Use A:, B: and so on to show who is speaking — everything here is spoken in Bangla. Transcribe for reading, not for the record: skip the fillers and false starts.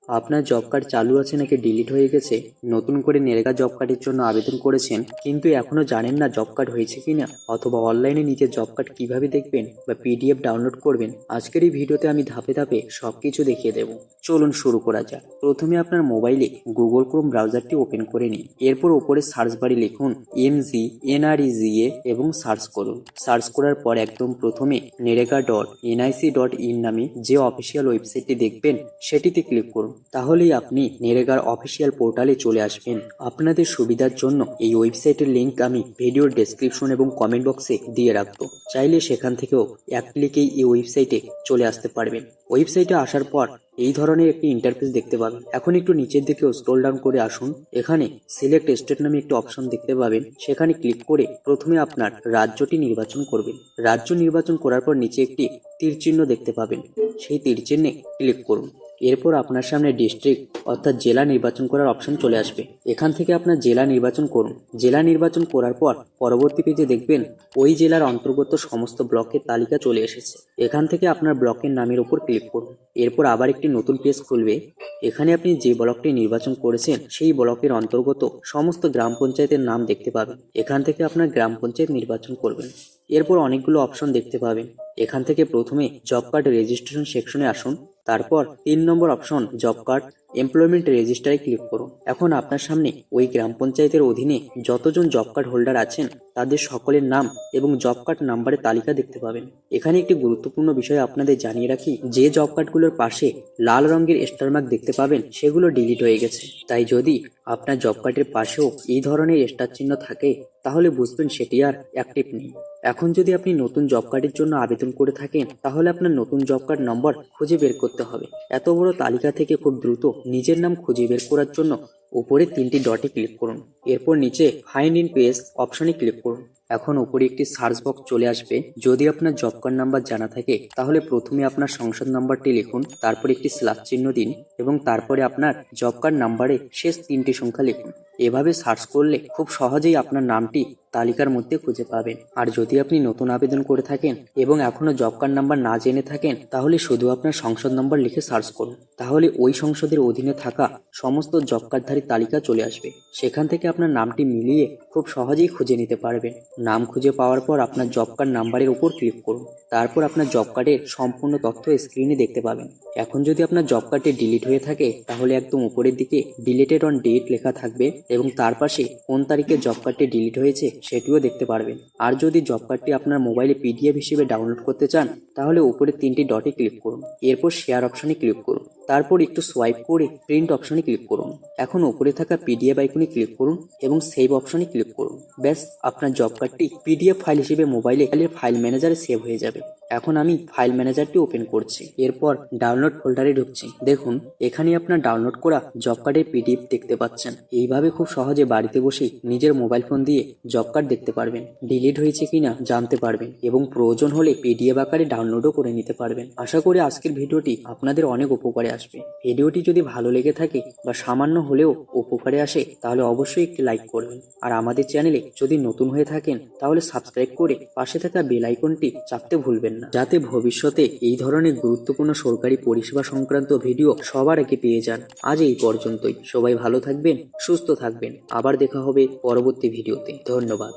A: আপনার জব কার্ড চালু আছে নাকি ডিলিট হয়ে গেছে, নতুন করে নেরেগা জব কার্ডের জন্য আবেদন করেছেন কিন্তু এখনো জানেন না জব কার্ড হয়েছে কিনা, অথবা অনলাইনে নিজের জব কার্ড কিভাবে দেখবেন বা পিডিএফ ডাউনলোড করবেন, আজকের এই ভিডিওতে আমি ধাপে ধাপে সবকিছু দেখিয়ে দেব। চলুন শুরু করা যাক। প্রথমে আপনার মোবাইলে গুগল ক্রোম ব্রাউজারটি ওপেন করে নিন। এরপর উপরে সার্চ বারে লিখুন MGNREGA এবং সার্চ করুন। সার্চ করার পর একদম প্রথমে nerega.nic.in নামে যে অফিসিয়াল ওয়েবসাইটটি দেখবেন সেটিতে ক্লিক করুন। তাহলেই আপনি নেরেগার অফিসিয়াল পোর্টালে চলে আসবেন। আপনাদের সুবিধার জন্য এই ওয়েবসাইটের লিংক আমি ভিডিওর ডেসক্রিপশন এবং কমেন্ট বক্সে দিয়ে রাখবো, চাইলে সেখান থেকেও এক ক্লিকেই এই ওয়েবসাইটে চলে আসতে পারবেন। ওয়েবসাইটে আসার পর এই ধরনের একটি ইন্টারফেস দেখতে পাবেন। এখন একটু নিচের দিকে স্ক্রল ডাউন করে আসুন। এখানে সিলেক্ট স্টেট নামে একটি অপশন দেখতে পাবেন, সেখানে ক্লিক করে প্রথমে আপনার রাজ্যটি নির্বাচন করবেন। রাজ্য নির্বাচন করার পর নিচে একটি তীর চিহ্ন দেখতে পাবেন, সেই তীর চিহ্নে ক্লিক করুন। এরপর আপনার সামনে ডিস্ট্রিক্ট অর্থাৎ জেলা নির্বাচন করার অপশন চলে আসবে। এখান থেকে আপনার জেলা নির্বাচন করুন। জেলা নির্বাচন করার পর পরবর্তী পেজে দেখবেন ওই জেলার অন্তর্গত সমস্ত ব্লকের তালিকা চলে এসেছে। এখান থেকে আপনার ব্লকের নামের উপর ক্লিক করুন। এরপর আবার একটি নতুন পেজ খুলবে। এখানে আপনি যে ব্লকটি নির্বাচন করেছেন সেই ব্লকের অন্তর্গত সমস্ত গ্রাম পঞ্চায়েতের নাম দেখতে পাবেন। এখান থেকে আপনার গ্রাম পঞ্চায়েত নির্বাচন করবেন। এরপর অনেকগুলো অপশন দেখতে পাবেন। এখান থেকে প্রথমে জব কার্ড রেজিস্ট্রেশন সেকশনে আসুন। তারপর 3 নম্বর অপশন জব কার্ড এমপ্লয়মেন্ট রেজিস্টারে ক্লিক করুন। এখন আপনার সামনে ওই গ্রাম পঞ্চায়েতের অধীনে যতজন জব কার্ড হোল্ডার আছেন তাদের সকলের নাম এবং জব কার্ড নাম্বারের তালিকা দেখতে পাবেন। এখানে একটি গুরুত্বপূর্ণ বিষয় আপনাদের জানিয়ে রাখি, যে জব কার্ডগুলোর পাশে লাল রঙের স্টার মার্ক দেখতে পাবেন সেগুলো ডিলিট হয়ে গেছে। তাই যদি আপনার জব কার্ডের পাশেও এই ধরনের স্টার চিহ্ন থাকে তাহলে বুঝবেন সেটি আর অ্যাক্টিভ নেই। এখন যদি আপনি নতুন জব কার্ডের জন্য আবেদন করে থাকেন তাহলে আপনার নতুন জব কার্ড নম্বর খুঁজে বের করতে হবে। এত বড় তালিকা থেকে খুব দ্রুত নিজের নাম খুঁজে বের করার জন্য উপরে 3টি ডটে ক্লিক করুন। এরপর নিচে ফাইন্ড ইন পেজ অপশনে ক্লিক করুন। এখন উপরে একটি সার্চ বক্স চলে আসবে। যদি আপনার জব কার্ড নাম্বার জানা থাকে তাহলে প্রথমে আপনার সংসদ নাম্বারটি লিখুন, তারপর একটি স্ল্যাশ চিহ্ন দিন এবং তারপরে আপনার জব কার্ড নাম্বারে শেষ 3টি সংখ্যা লিখুন। এভাবে সার্চ করলে খুব সহজেই আপনার নামটি তালিকার মধ্যে খুঁজে পাবেন। আর যদি আপনি নতুন আবেদন করে থাকেন এবং এখনো জব কার্ড নাম্বার না জেনে থাকেন তাহলে শুধু আপনার সংসদ নাম্বার লিখে সার্চ করুন। তাহলে ওই সংসদের অধীনে থাকা সমস্ত জব কার্ডধারী তালিকা চলে আসবে। সেখান থেকে আপনার নামটি মিলিয়ে খুব সহজেই খুঁজে নিতে পারবেন। নাম খুঁজে পাওয়ার পর আপনার জব কার্ড নাম্বারের উপর ক্লিক করুন। তারপর আপনার জব কার্ডের সম্পূর্ণ তথ্য স্ক্রিনে দেখতে পাবেন। এখন যদি আপনার জব কার্ডটি ডিলিট হয়ে থাকে তাহলে একদম উপরের দিকে ডিলিটেড অন ডেট লেখা থাকবে এবং তার পাশে কোন তারিখে জব কার্ডটি ডিলিট হয়েছে সেটিও দেখতে পারবেন। আর যদি জব কার্ডটি আপনার মোবাইলে পিডিএফ হিসেবে ডাউনলোড করতে চান তাহলে উপরে 3টি ডটে ক্লিক করুন। এরপর শেয়ার অপশনে ক্লিক করুন। তারপর একটু সোয়াইপ করে প্রিন্ট অপশনে ক্লিক করুন। এখন উপরে থাকা পিডিএফ আইকনে ক্লিক করুন এবং সেভ অপশনে ক্লিক করুন। ব্যাস, আপনার জব কার্ডটি পিডিএফ ফাইল হিসেবে মোবাইলে ফাইল ম্যানেজারে সেভ হয়ে যাবে। এখন আমি ফাইল ম্যানেজারটি ওপেন করছি। এরপর ডাউনলোড ফোল্ডারে ঢুকছি। দেখুন এখানে আপনার ডাউনলোড করা জব কার্ডের পিডিএফ দেখতে পাচ্ছেন। এইভাবে খুব সহজে বাড়িতে বসেই নিজের মোবাইল ফোন দিয়ে জব কার্ড দেখতে পারবেন, ডিলিট হয়েছে কিনা জানতে পারবেন এবং প্রয়োজন হলে পিডিএফ আকারে ডাউনলোডও করে নিতে পারবেন। আশা করি আজকের ভিডিওটি আপনাদের অনেক উপকারে আসবে। ভিডিওটি যদি ভালো লেগে থাকে বা সামান্য হলেও উপকারে আসে তাহলে অবশ্যই একটি লাইক করবেন। আর আমাদের চ্যানেলে যদি নতুন হয়ে থাকেন তাহলে সাবস্ক্রাইব করে পাশে থাকা বেল আইকনটি চাপতে ভুলবেন না, যাতে ভবিষ্যতে এই ধরনের গুরুত্বপূর্ণ সরকারি পরিষেবা সংক্রান্ত ভিডিও সবার আগে পেয়ে যান। আজ এই পর্যন্তই। সবাই ভালো থাকবেন, সুস্থ থাকবেন। আবার দেখা হবে পরবর্তী ভিডিওতে। ধন্যবাদ।